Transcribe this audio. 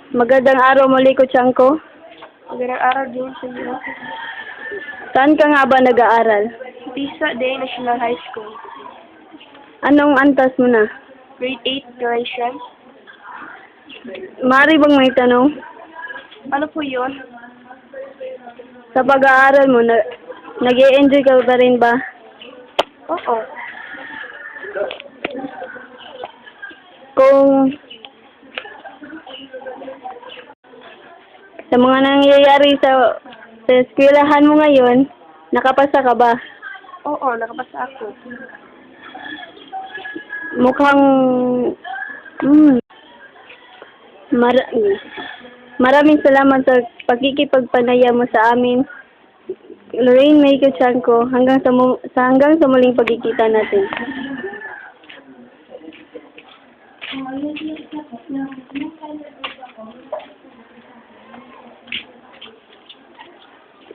Magandang araw muli ko, Chanko. Magandang araw din sa iyo. Saan ka nga ba nag-aaral? Pisa Day National High School. Anong antas mo na? Grade 8 Croatian. Mari bang may tanong? Ano po yun? Sa pag-aaral mo, nag-e-enjoy ka pa rin ba? Oo. Kung sa mga nangyayari sa eskwelahan mo ngayon, nakapasa ka ba? Oo, nakapasa ako. Mukhang mara- maraming salamat sa pagkikipagpanaya mo sa amin. Lorraine May Chanko, hanggang sa muling pagkikita natin.